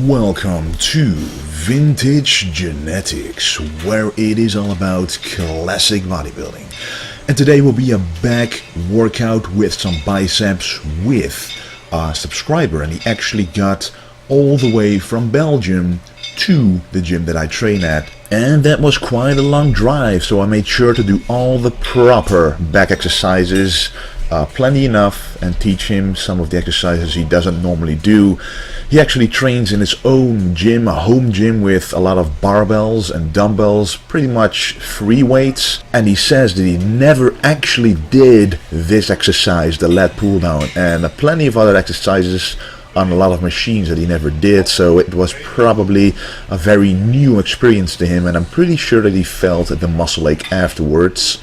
Welcome to Vintage Genetics, where it is all about classic bodybuilding. And today will be a back workout with some biceps with a subscriber, and he actually got all the way from Belgium to the gym that I train at. And that was quite a long drive, so I made sure to do all the proper back exercises, plenty enough, and teach him some of the exercises he doesn't normally do. He actually trains in his own gym, a home gym with a lot of barbells and dumbbells, pretty much free weights, and he says that he never actually did this exercise, the lat pull down, and plenty of other exercises on a lot of machines that he never did, so it was probably a very new experience to him, and I'm pretty sure that he felt the muscle ache afterwards.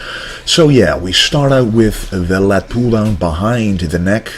So yeah, we start out with the lat pull down behind the neck.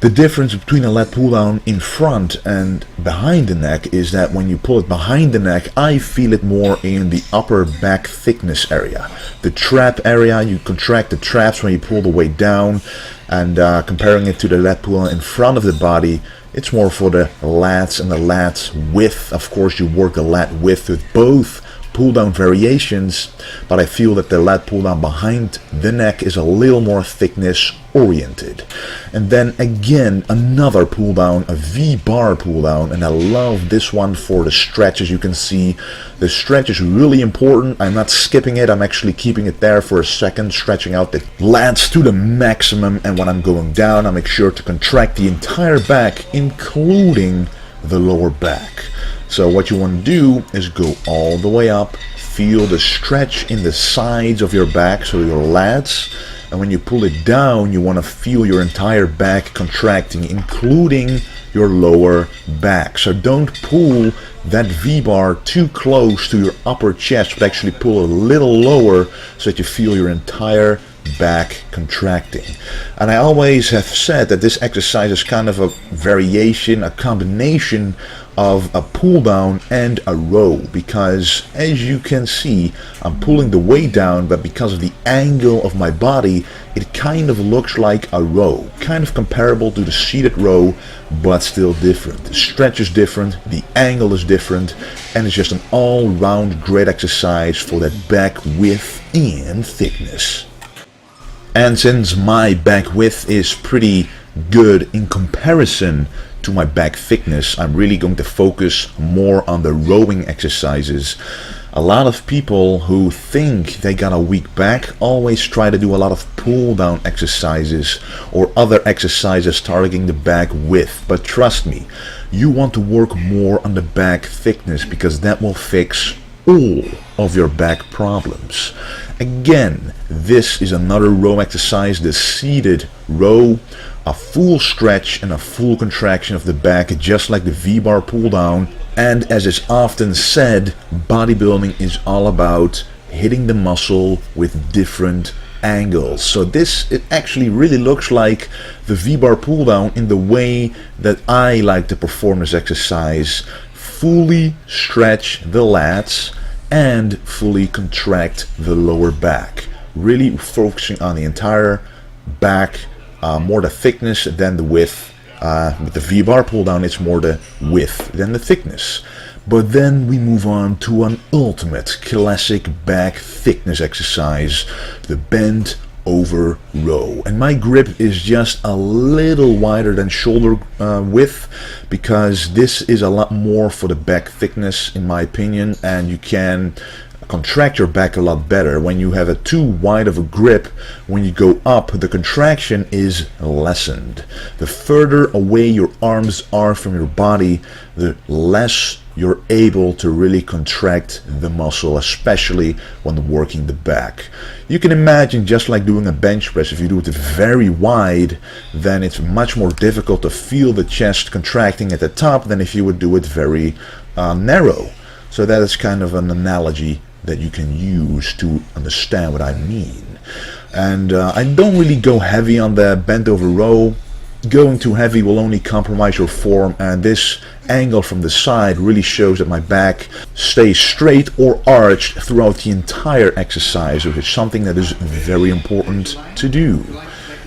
The difference between a lat pull down in front and behind the neck is that when you pull it behind the neck, I feel it more in the upper back thickness area. The trap area, you contract the traps when you pull the weight down, and comparing it to the lat pull down in front of the body, it's more for the lats and the lats width. Of course, you work the lat width with both pull down variations, but I feel that the lat pull down behind the neck is a little more thickness oriented. And then again, another pull down, a V-bar pull down, and I love this one for the stretch. As you can see, the stretch is really important. I'm not skipping it, I'm actually keeping it there for a second, stretching out the lats to the maximum, and when I'm going down, I make sure to contract the entire back, including the lower back. So what you want to do is go all the way up, feel the stretch in the sides of your back, so your lats, and when you pull it down, you want to feel your entire back contracting, including your lower back. So don't pull that V-bar too close to your upper chest, but actually pull a little lower so that you feel your entire back contracting. And I always have said that this exercise is kind of a variation, a combination of a pull down and a row, because as you can see, I'm pulling the weight down, but because of the angle of my body, it kind of looks like a row, kind of comparable to the seated row, but still different. The stretch is different, the angle is different, and it's just an all-round great exercise for that back width and thickness. And since my back width is pretty good in comparison to my back thickness, I'm really going to focus more on the rowing exercises. A lot of people who think they got a weak back always try to do a lot of pull down exercises or other exercises targeting the back width, but trust me, you want to work more on the back thickness, because that will fix all of your back problems. Again, this is another row exercise, the seated row, a full stretch and a full contraction of the back, just like the V-bar pull down. And as is often said, bodybuilding is all about hitting the muscle with different angles. So this, it actually really looks like the V-bar pull down in the way that I like to perform this exercise. Fully stretch the lats and fully contract the lower back, really focusing on the entire back, more the thickness than the width. With the V-bar pull down, it's more the width than the thickness. But then we move on to an ultimate classic back thickness exercise, the bent over row. And my grip is just a little wider than shoulder width, because this is a lot more for the back thickness in my opinion, and you can contract your back a lot better. When you have a too wide of a grip, when you go up, the contraction is lessened. The further away your arms are from your body, the less you're able to really contract the muscle, especially when working the back. You can imagine, just like doing a bench press, if you do it very wide, then it's much more difficult to feel the chest contracting at the top than if you would do it very narrow. So that is kind of an analogy that you can use to understand what I mean. And I don't really go heavy on the bent over row. Going too heavy will only compromise your form, and this angle from the side really shows that my back stays straight or arched throughout the entire exercise, which is something that is very important to do.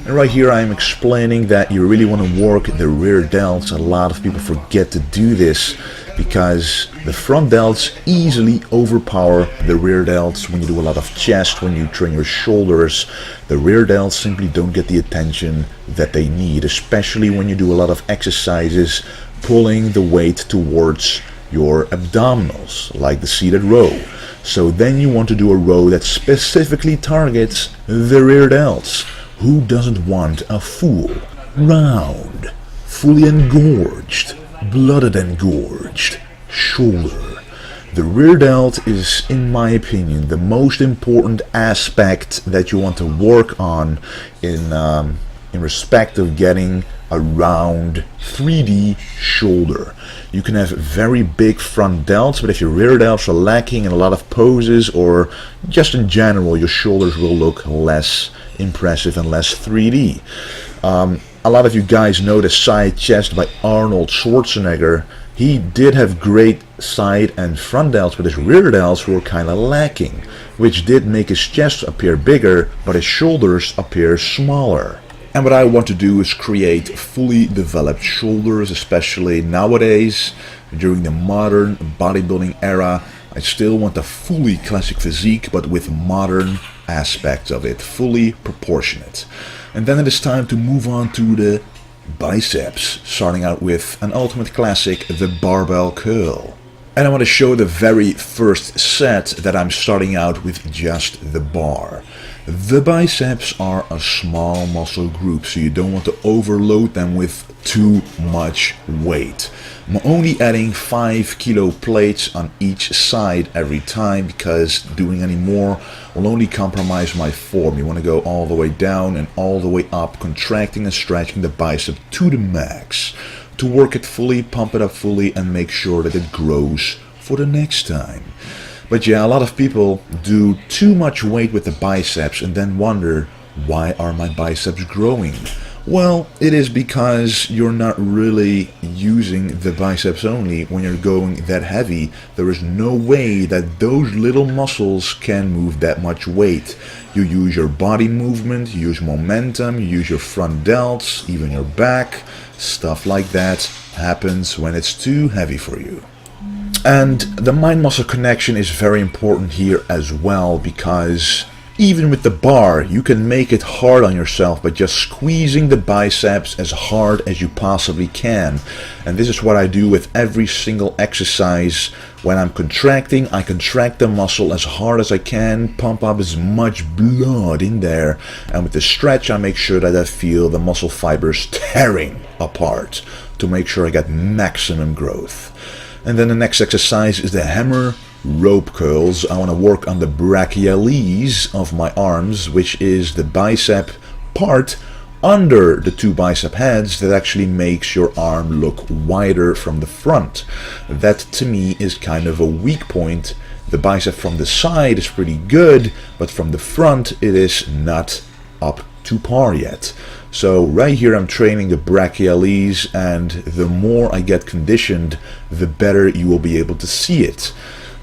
And right here I'm explaining that you really want to work the rear delts. A lot of people forget to do this, because the front delts easily overpower the rear delts. When you do a lot of chest, when you train your shoulders, the rear delts simply don't get the attention that they need, especially when you do a lot of exercises pulling the weight towards your abdominals, like the seated row. So then you want to do a row that specifically targets the rear delts. Who doesn't want a full, round, fully engorged, blooded engorged shoulder? The rear delt is, in my opinion, the most important aspect that you want to work on in respect of getting a round 3D shoulder. You can have very big front delts, but if your rear delts are lacking in a lot of poses, or just in general, your shoulders will look less impressive and less 3D. A lot of you guys know the side chest by Arnold Schwarzenegger. He did have great side and front delts, but his rear delts were kind of lacking, which did make his chest appear bigger, but his shoulders appear smaller. And what I want to do is create fully developed shoulders, especially nowadays, during the modern bodybuilding era. I still want a fully classic physique, but with modern aspects of it, fully proportionate. And then it is time to move on to the biceps, starting out with an ultimate classic, the barbell curl. And I want to show the very first set that I'm starting out with just the bar. The biceps are a small muscle group, so you don't want to overload them with too much weight. I'm only adding 5 kilo plates on each side every time, because doing any more will only compromise my form. You want to go all the way down and all the way up, contracting and stretching the bicep to the max, to work it fully, pump it up fully, and make sure that it grows for the next time. But yeah, a lot of people do too much weight with the biceps and then wonder, why are my biceps growing? Well, it is because you're not really using the biceps only. When you're going that heavy, there is no way that those little muscles can move that much weight. You use your body movement, you use momentum, you use your front delts, even your back. Stuff like that happens when it's too heavy for you. And the mind-muscle connection is very important here as well, because even with the bar, you can make it hard on yourself by just squeezing the biceps as hard as you possibly can. And this is what I do with every single exercise. When I'm contracting, I contract the muscle as hard as I can, pump up as much blood in there. And with the stretch, I make sure that I feel the muscle fibers tearing apart to make sure I get maximum growth. And then the next exercise is the hammer rope curls. I want to work on the brachialis of my arms, which is the bicep part under the two bicep heads that actually makes your arm look wider from the front. That to me is kind of a weak point. The bicep from the side is pretty good, but from the front it is not up to par yet. So right here I'm training the brachialis, and the more I get conditioned, the better you will be able to see it.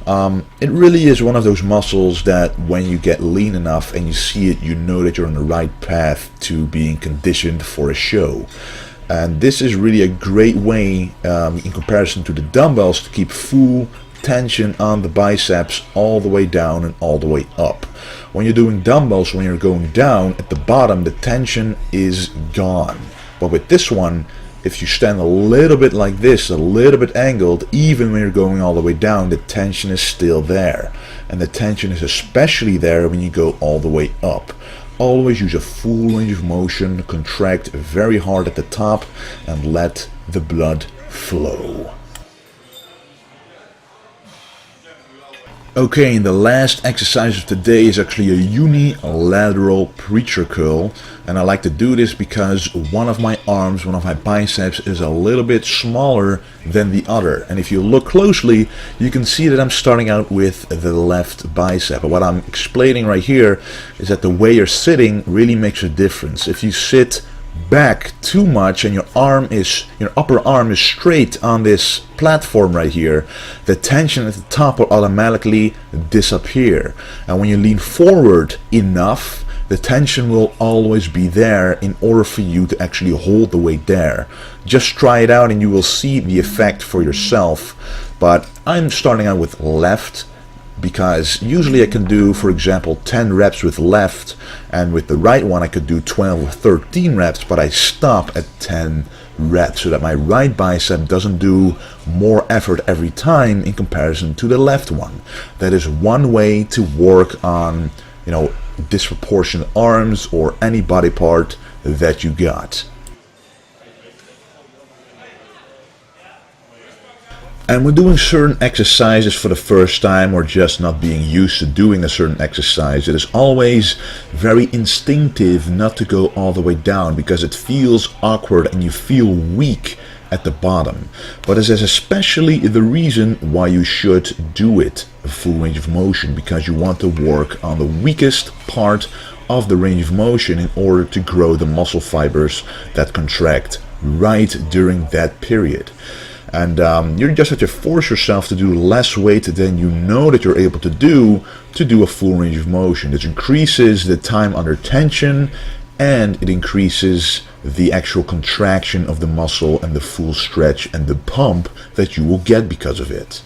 It really is one of those muscles that when you get lean enough and you see it, you know that you're on the right path to being conditioned for a show. And this is really a great way, in comparison to the dumbbells, to keep full tension on the biceps all the way down and all the way up. When you're doing dumbbells, when you're going down at the bottom, the tension is gone. But with this one, if you stand a little bit like this, a little bit angled, even when you're going all the way down, the tension is still there. And the tension is especially there when you go all the way up. Always use a full range of motion, contract very hard at the top, and let the blood flow. Okay, and the last exercise of today is actually a unilateral preacher curl, and I like to do this because one of my arms, one of my biceps is a little bit smaller than the other. And if you look closely, you can see that I'm starting out with the left bicep. But what I'm explaining right here is that the way you're sitting really makes a difference. If you sit back too much and your upper arm is straight on this platform right here, the tension at the top will automatically disappear. And when you lean forward enough, the tension will always be there in order for you to actually hold the weight there. Just try it out and you will see the effect for yourself. But I'm starting out with left, because usually I can do, for example, 10 reps with left, and with the right one I could do 12 or 13 reps, but I stop at 10 reps so that my right bicep doesn't do more effort every time in comparison to the left one. That is one way to work on, disproportionate arms or any body part that you got. And when doing certain exercises for the first time, or just not being used to doing a certain exercise, it is always very instinctive not to go all the way down, because it feels awkward and you feel weak at the bottom. But this is especially the reason why you should do it, a full range of motion, because you want to work on the weakest part of the range of motion in order to grow the muscle fibers that contract right during that period. And you just have to force yourself to do less weight than you know that you're able to do a full range of motion. This increases the time under tension, and it increases the actual contraction of the muscle and the full stretch and the pump that you will get because of it.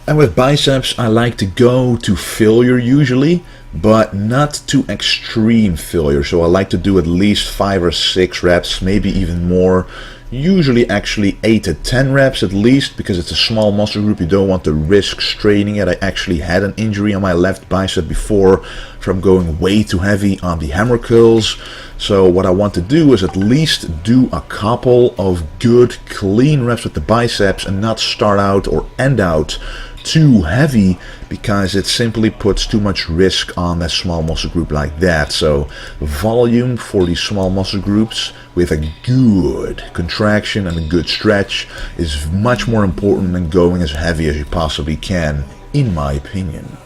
And with biceps, I like to go to failure usually, but not to extreme failure. So I like to do at least 5 or 6 reps, maybe even more. Usually actually 8 to 10 reps at least, because it's a small muscle group. You don't want to risk straining it. I actually had an injury on my left bicep before from going way too heavy on the hammer curls. So what I want to do is at least do a couple of good clean reps with the biceps, and not start out or end out too heavy, because it simply puts too much risk on a small muscle group like that. So volume for these small muscle groups with a good contraction and a good stretch is much more important than going as heavy as you possibly can, in my opinion.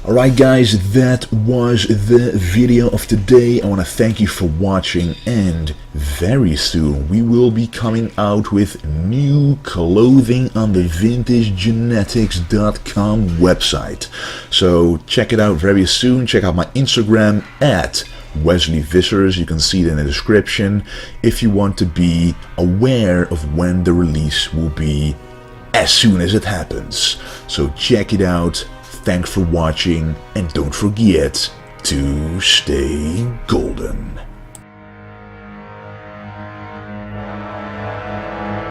Alright guys, that was the video of today. I want to thank you for watching, and very soon we will be coming out with new clothing on the vintagegenetics.com website. So check it out very soon. Check out my Instagram at Wesley Vissers. You can see it in the description if you want to be aware of when the release will be as soon as it happens. So check it out. Thanks for watching, and don't forget to stay golden.